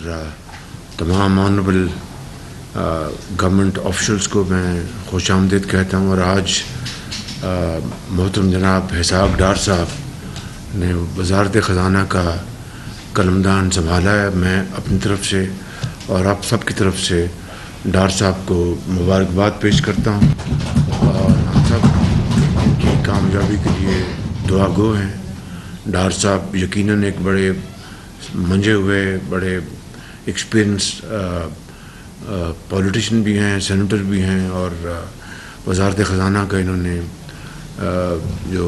تمام honourable government officials کو میں خوش آمدید کہتا ہوں. اور آج محترم جناب اسحاق ڈار صاحب نے وزارت خزانہ کا قلمدان سنبھالا ہے. میں اپنی طرف سے اور آپ سب کی طرف سے ڈار صاحب کو مبارکباد پیش کرتا ہوں اور ہم سب ان کی کامیابی کے لیے دعا گو ہیں. ڈار صاحب یقیناً ایک بڑے منجے ہوئے بڑے ایکسپیرئنس پولیٹیشین بھی ہیں, سینیٹر بھی ہیں, اور وزارت خزانہ کا انہوں نے جو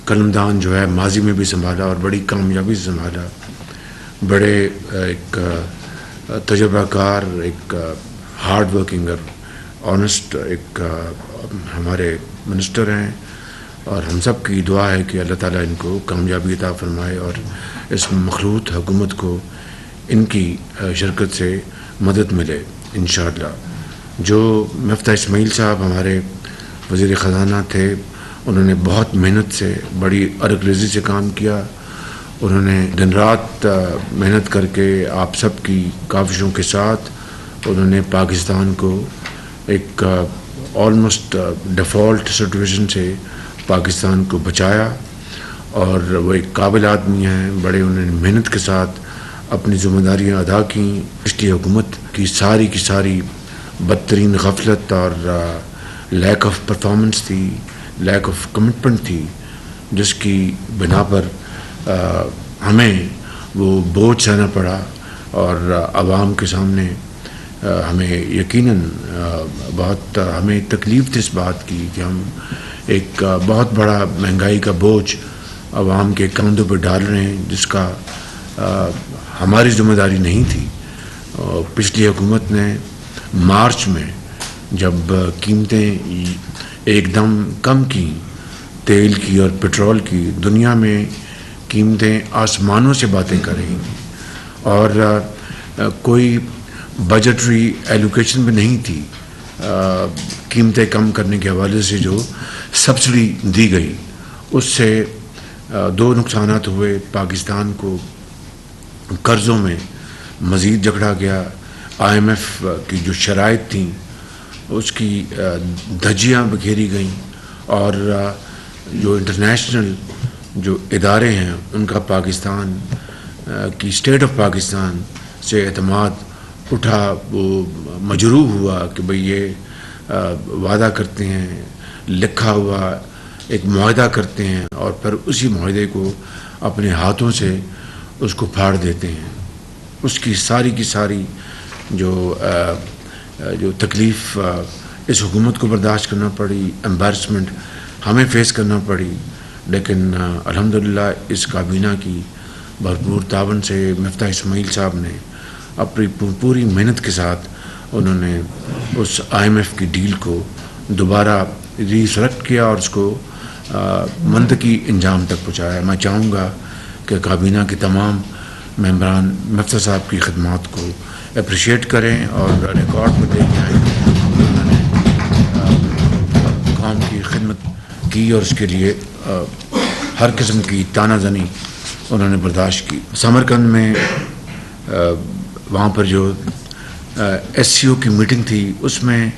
قلمدان جو ہے ماضی میں بھی سنبھالا اور بڑی کامیابی سے سنبھالا. بڑے ایک تجربہ کار, ایک ہارڈ ورکنگ اور آنیسٹ ایک ہمارے منسٹر ہیں, اور ہم سب کی دعا ہے کہ اللہ تعالیٰ ان کو کامیابی عطا فرمائے اور اس مخلوط حکومت کو ان کی شرکت سے مدد ملے انشاءاللہ. جو مفتاح اسماعیل صاحب ہمارے وزیر خزانہ تھے, انہوں نے بہت محنت سے بڑی عرق ریزی سے کام کیا. انہوں نے دن رات محنت کر کے آپ سب کی کاوشوں کے ساتھ انہوں نے پاکستان کو ایک آلموسٹ ڈیفالٹ سچویشن سے پاکستان کو بچایا, اور وہ ایک قابل آدمی ہیں. بڑے انہوں نے محنت کے ساتھ اپنی ذمہ داریاں ادا کیں. پچھلی حکومت کی ساری بدترین غفلت اور لیک آف پرفارمنس تھی, لیک آف کمٹمنٹ تھی, جس کی بنا پر ہمیں وہ بوجھ سہنا پڑا, اور عوام کے سامنے ہمیں یقیناً بہت ہمیں تکلیف تھی اس بات کی کہ ہم ایک بہت بڑا مہنگائی کا بوجھ عوام کے کندھوں پہ ڈال رہے ہیں, جس کا ہماری ذمہ داری نہیں تھی. پچھلی حکومت نے مارچ میں جب قیمتیں ایک دم کم کی, تیل کی اور پٹرول کی, دنیا میں قیمتیں آسمانوں سے باتیں کر رہی تھیں, اور کوئی بجٹری ایلوکیشن بھی نہیں تھی قیمتیں کم کرنے کے حوالے سے جو سبسڈی دی گئی. اس سے دو نقصانات ہوئے. پاکستان کو قرضوں میں مزید جکڑا گیا. IMF کی جو شرائط تھیں اس کی دھجیاں بکھیری گئیں, اور جو انٹرنیشنل جو ادارے ہیں ان کا پاکستان کی اسٹیٹ آف پاکستان سے اعتماد اٹھا. وہ مجروح ہوا کہ بھئی یہ وعدہ کرتے ہیں, لکھا ہوا ایک معاہدہ کرتے ہیں, اور پھر اسی معاہدے کو اپنے ہاتھوں سے اس کو پھاڑ دیتے ہیں. اس کی ساری جو تکلیف اس حکومت کو برداشت کرنا پڑی, امبیرسمنٹ ہمیں فیس کرنا پڑی. لیکن الحمدللہ اس کابینہ کی بھرپور تعاون سے مفتاح اسماعیل صاحب نے اپنی پوری محنت کے ساتھ انہوں نے اس IMF کی ڈیل کو دوبارہ ریسلیکٹ کیا اور اس کو منطقی انجام تک پہنچایا. میں چاہوں گا کہ کابینہ کے تمام ممبران مفتاح صاحب کی خدمات کو اپریشیٹ کریں اور ریکارڈ میں لے کے آئیں. انہوں نے قوم کی خدمت کی اور اس کے لیے ہر قسم کی تانہ زنی انہوں نے برداشت کی. سمرقند میں وہاں پر جو SCO کی میٹنگ تھی اس میں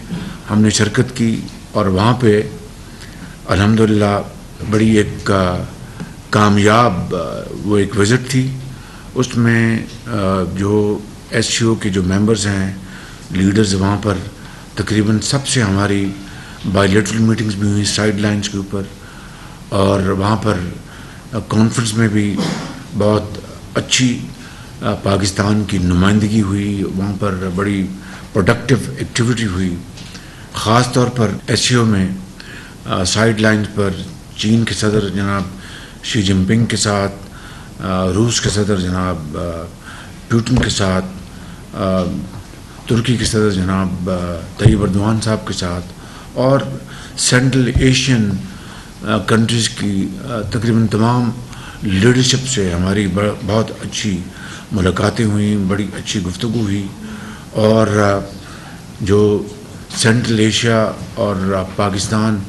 ہم نے شرکت کی, اور وہاں پہ الحمدللہ بڑی ایک کامیاب وہ ایک وزٹ تھی. اس میں جو SCO کے جو ممبرز ہیں, لیڈرز, وہاں پر تقریباً سب سے ہماری بائیلیٹرل میٹنگز بھی ہوئی سائیڈ لائنز کے اوپر, اور وہاں پر کانفرنس میں بھی بہت اچھی پاکستان کی نمائندگی ہوئی. وہاں پر بڑی پروڈکٹیو ایکٹیویٹی ہوئی. خاص طور پر SCO میں سائیڈ لائنز پر چین کے صدر جناب شی جن پنگ کے ساتھ, روس کے صدر جناب پیوٹن کے ساتھ, ترکی کے صدر جناب طیب اردوان صاحب کے ساتھ, اور سینٹرل ایشین کنٹریز کی تقریباً تمام لیڈرشپ سے ہماری بہت اچھی ملاقاتیں ہوئیں, بڑی اچھی گفتگو ہوئی. اور جو سینٹرل ایشیا اور پاکستان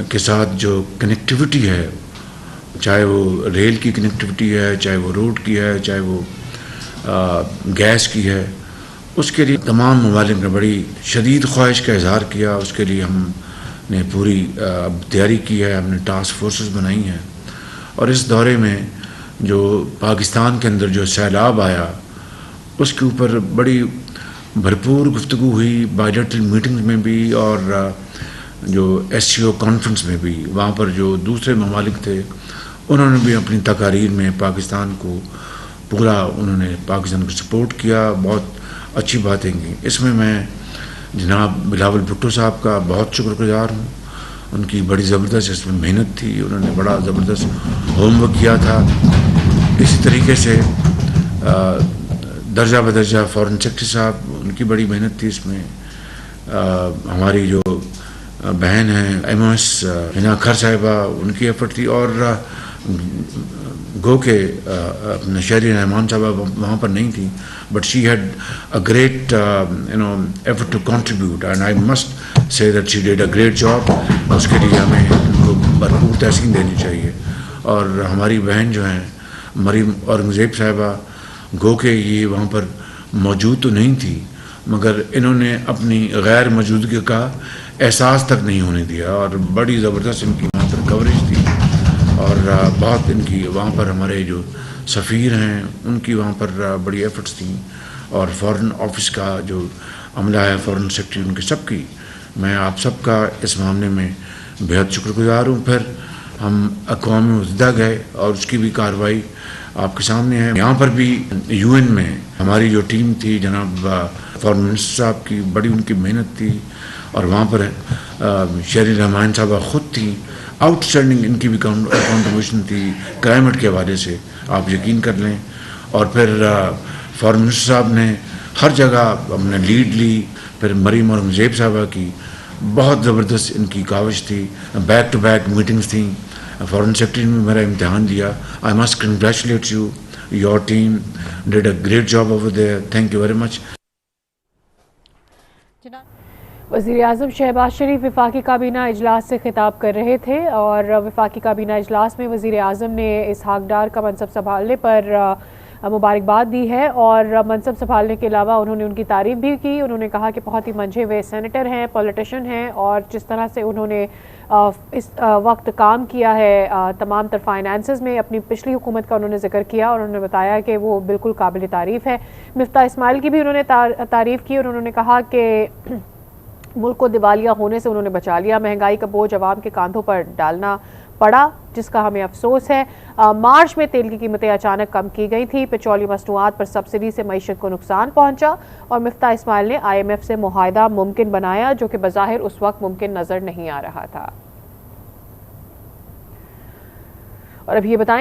کے ساتھ جو کنیکٹیوٹی ہے, چاہے وہ ریل کی کنیکٹیوٹی ہے, چاہے وہ روڈ کی ہے, چاہے وہ گیس کی ہے، اس کے لیے تمام ممالک نے بڑی شدید خواہش کا اظہار کیا. اس کے لیے ہم نے پوری تیاری کی ہے، ہم نے ٹاسک فورسز بنائی ہیں. اور اس دورے میں جو پاکستان کے اندر جو سیلاب آیا اس کے اوپر بڑی بھرپور گفتگو ہوئی، بائیلیٹرل میٹنگ میں بھی اور جو ایس سی او کانفرنس میں بھی. وہاں پر جو دوسرے ممالک تھے انہوں نے بھی اپنی تقاریر میں پاکستان کو پورا انہوں نے پاکستان کو سپورٹ کیا، بہت اچھی باتیں کی. اس میں میں جناب بلاول بھٹو صاحب کا بہت شکر گزار ہوں. ان کی بڑی زبردست اس میں محنت تھی، انہوں نے بڑا زبردست ہوم ورک کیا تھا. اسی طریقے سے درجہ بدرجہ فارن سیکرٹری صاحب، ان کی بڑی محنت تھی اس میں. ہماری جو بہن ہیں ایم او ایس ہنا کھر صاحبہ، ان کی ایفرٹ تھی. اور گو کہ اپنے شہری رحمان صاحبہ وہاں پر نہیں تھی، but she had a great effort to contribute and I must say that she did a great job. اس کے لیے ہمیں ان کو بھرپور تحسین دینی چاہیے. اور ہماری بہن جو ہیں مریم اورنگزیب صاحبہ، گو کہ یہ وہاں پر موجود تو نہیں تھی مگر انہوں نے اپنی غیر موجودگی کا احساس تک نہیں ہونے دیا، اور بڑی زبردست ان کی وہاں پر کوریج تھی. اور بہت ان کی وہاں پر ہمارے جو سفیر ہیں ان کی وہاں پر بڑی ایفرٹس تھیں. اور فارن آفس کا جو عملہ ہے، فارن سیکرٹری، ان کی سب کی میں آپ سب کا اس معاملے میں بہت شکر گزار ہوں. پھر ہم اقوام متحدہ گئے اور اس کی بھی کارروائی آپ کے سامنے ہے. یہاں پر بھی یو این میں ہماری جو ٹیم تھی، جناب فارن منسٹر صاحب کی بڑی ان کی محنت تھی. اور وہاں پر شہری رحمان صاحبہ خود تھیں. آؤٹ اسٹینڈنگ ان کی بھی کنٹریبیوشن تھی کلائمیٹ کے حوالے سے، آپ یقین کر لیں. اور پھر فارن منسٹر صاحب نے ہر جگہ اپنے لیڈ لی. پھر مریم اورنگزیب صاحبہ کی بہت زبردست ان کی کاوش تھی، بیک ٹو بیک میٹنگز تھیں. فارن سیکرٹری نے میرا امتحان لیا. I must congratulate you, your team dead a great job over there. Thank you very much. وزیر اعظم شہباز شریف وفاقی کابینہ اجلاس سے خطاب کر رہے تھے، اور وفاقی کابینہ اجلاس میں وزیر اعظم نے اسحاق ڈار کا منصب سنبھالنے پر مبارکباد دی ہے. اور منصب سنبھالنے کے علاوہ انہوں نے ان کی تعریف بھی کی. انہوں نے کہا کہ بہت ہی منجھے ہوئے سینیٹر ہیں، پولیٹیشین ہیں، اور جس طرح سے انہوں نے اس وقت کام کیا ہے تمام تر فائنانسز میں، اپنی پچھلی حکومت کا انہوں نے ذکر کیا اور انہوں نے بتایا کہ وہ بالکل قابل تعریف ہے. مفتاح اسماعیل کی بھی انہوں نے تعریف کی، اور انہوں نے کہا کہ ملک کو دیوالیہ ہونے سے انہوں نے بچا لیا. مہنگائی کا بوجھ عوام کے کاندھوں پر ڈالنا پڑا جس کا ہمیں افسوس ہے. مارچ میں تیل کی قیمتیں اچانک کم کی گئی تھی، پیٹرولیم مصنوعات پر سبسڈی سے معیشت کو نقصان پہنچا، اور مفتاح اسماعیل نے آئی ایم ایف سے معاہدہ ممکن بنایا جو کہ بظاہر اس وقت ممکن نظر نہیں آ رہا تھا. اور اب یہ بتائیں